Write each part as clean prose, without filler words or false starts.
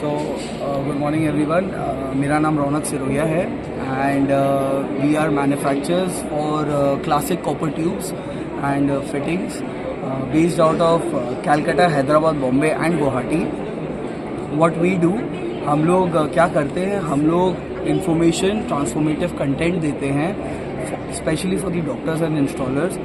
Good morning everyone. मेरा नाम रौनक सिरोया है and we are manufacturers for classic copper tubes and fittings based out of Calcutta, Hyderabad, Bombay and Guwahati. What we do, हम लोग क्या करते हैं, हम लोग इंफॉर्मेशन ट्रांसफॉर्मेटिव कंटेंट देते हैं specially for the doctors and installers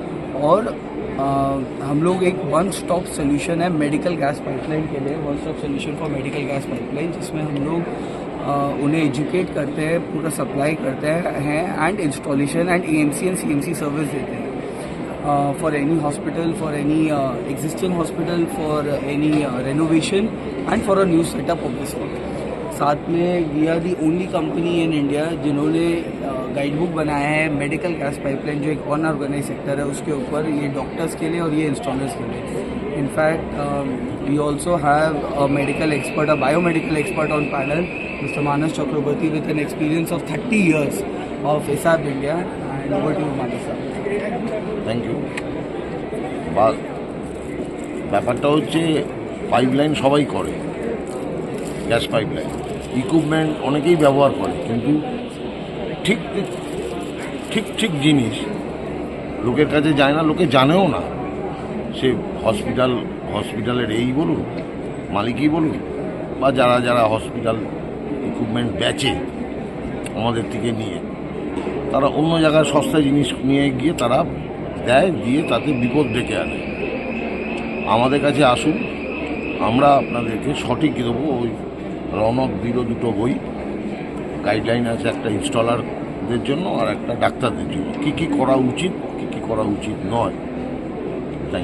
और हम लोग एक वन स्टॉप सोल्यूशन है मेडिकल गैस पाइपलाइन के लिए, one stop solution for medical gas pipeline, जिसमें हम लोग उन्हें एजुकेट करते हैं, पूरा सप्लाई करते हैं and installation and AMC and CMC service देते हैं for any hospital, for any existing hospital, for any renovation and for a new setup obviously. साथ में we are the only company in India जिन्होंने guidebook बनाया है medical gas pipeline, जो एक unorganised sector है उसके ऊपर, ये डॉक्टर्स के लिए और ये इंस्टॉलर्स के लिए. In fact we also have a medical expert, a biomedical expert on panel, mister Manas Chakraborty, with an experience of 30 years of ISAB India. And over to you, Manas sir. Thank you. ব্যাপারটা হচ্ছে pipeline সবাই করে, gas pipeline equipment অনেকেই ব্যবহার করে, কিন্তু ঠিক ঠিক ঠিক জিনিস লোকের কাছে যায় না, লোকে জানেও না. সে হসপিটালের এই বলুন, মালিকই বলুন, বা যারা যারা হসপিটাল ইকুইপমেন্ট বেচে আমাদের থেকে নিয়ে, তারা অন্য জায়গায় সস্তা জিনিস নিয়ে গিয়ে তারা দেয়, দিয়ে তাতে বিপদ ডেকে আনে. আমাদের কাছে আসুন, আমরা আপনাদেরকে সঠিক দেবো. ওই রৌনক দিল দুটো বই, গাইডলাইন আছে একটা ইনস্টলারদের জন্য আর একটা ডাক্তারদের জন্য, কী কী করা উচিত, কী কী করা উচিত নয়. তাই